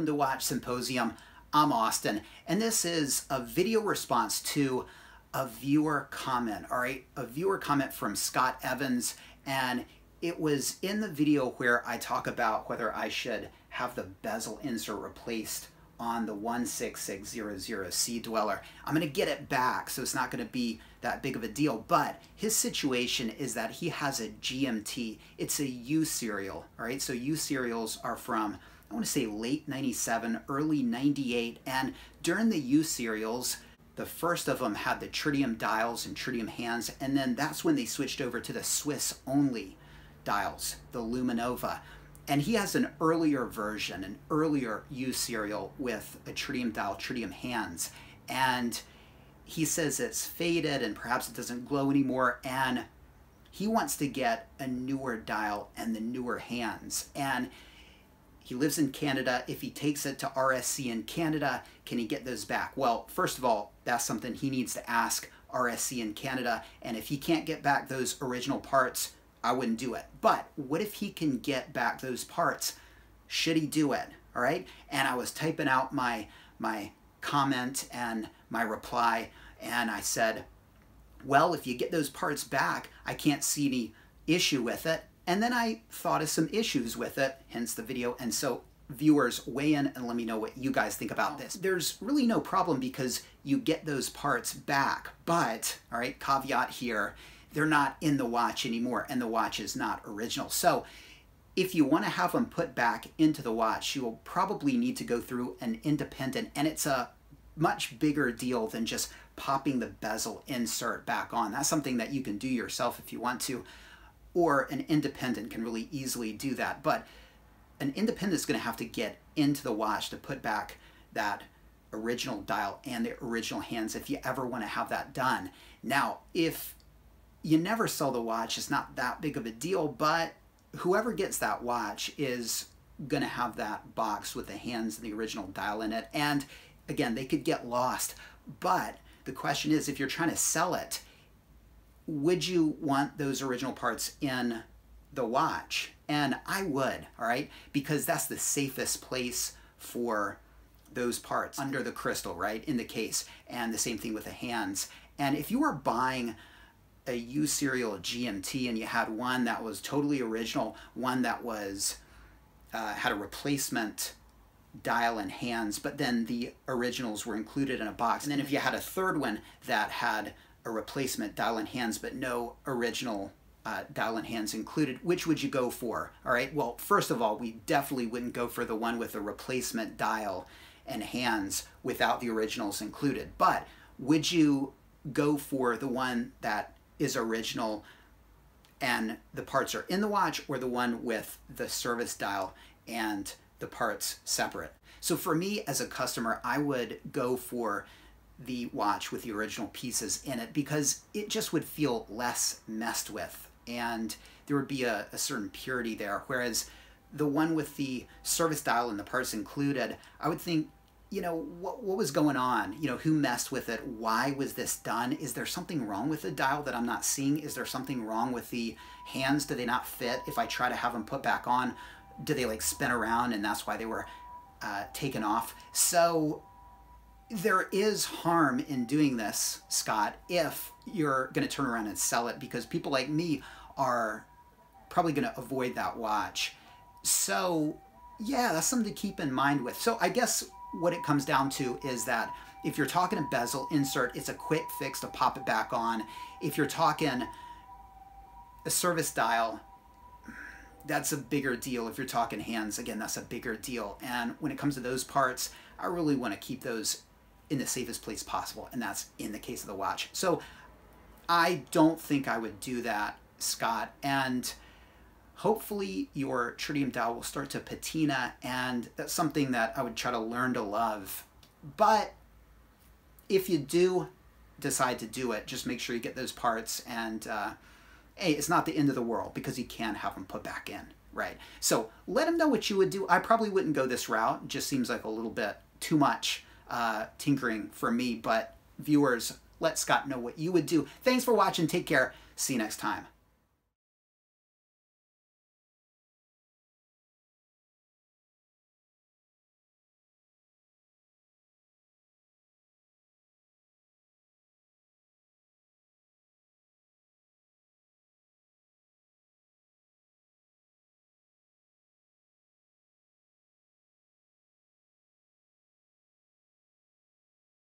welcome to Watch Symposium. I'm Austin, and this is a video response to a viewer comment, all right? A viewer comment from Scott Evans, and it was in the video where I talk about whether I should have the bezel insert replaced on the 16600C dweller. I'm gonna get it back, so it's not gonna be that big of a deal, but his situation is that he has a GMT. It's a U serial, all right? So U serials are from, I wanna say late 97, early 98, and during the U serials, the first of them had the tritium dials and tritium hands, and then that's when they switched over to the Swiss-only dials, the Luminova. And he has an earlier version, an earlier U serial with a tritium dial, tritium hands. And he says it's faded and perhaps it doesn't glow anymore. And he wants to get a newer dial and the newer hands. And he lives in Canada. If he takes it to RSC in Canada, can he get those back? Well, first of all, that's something he needs to ask RSC in Canada. And if he can't get back those original parts, I wouldn't do it. But what if he can get back those parts? Should he do it? All right. And I was typing out my comment and my reply, and I said, well, if you get those parts back, I can't see any issue with it. And then I thought of some issues with it, hence the video. And so viewers, weigh in and let me know what you guys think about this. There's really no problem because you get those parts back, but, all right, caveat here, they're not in the watch anymore and the watch is not original. So if you want to have them put back into the watch, you will probably need to go through an independent, and it's a much bigger deal than just popping the bezel insert back on. That's something that you can do yourself if you want to, or an independent can really easily do that. But an independent is going to have to get into the watch to put back that original dial and the original hands if you ever want to have that done. Now, if you never sell the watch, it's not that big of a deal, but whoever gets that watch is going to have that box with the hands and the original dial in it. And again, they could get lost. But the question is, if you're trying to sell it, would you want those original parts in the watch? And I would, all right? Because that's the safest place for those parts, under the crystal, right? In the case. And the same thing with the hands. And if you were buying a U serial GMT and you had one that was totally original, one that was had a replacement dial and hands, but then the originals were included in a box. And then if you had a third one that had a replacement dial and hands but no original dial and hands included, which would you go for? All right, well, first of all, we definitely wouldn't go for the one with the replacement dial and hands without the originals included. But would you go for the one that is original and the parts are in the watch, or the one with the service dial and the parts separate? So for me as a customer, I would go for the watch with the original pieces in it because it just would feel less messed with and there would be a certain purity there. Whereas the one with the service dial and the parts included, I would think, you know, what was going on? You know, who messed with it? Why was this done? Is there something wrong with the dial that I'm not seeing? Is there something wrong with the hands? Do they not fit? If I try to have them put back on, do they like spin around and that's why they were taken off? So there is harm in doing this, Scott, if you're going to turn around and sell it, because people like me are probably going to avoid that watch. So yeah, that's something to keep in mind with. So I guess what it comes down to is that if you're talking a bezel insert, it's a quick fix to pop it back on. If you're talking a service dial, that's a bigger deal. If you're talking hands, again, that's a bigger deal. And when it comes to those parts, I really want to keep those in the safest place possible, and that's in the case of the watch. So I don't think I would do that, Scott, and hopefully your tritium dial will start to patina, and that's something that I would try to learn to love. But if you do decide to do it, just make sure you get those parts, and hey, it's not the end of the world because you can have them put back in, right? So let them know what you would do. I probably wouldn't go this route. It just seems like a little bit too much tinkering for me, but viewers, let Scott know what you would do. Thanks for watching. Take care. See you next time.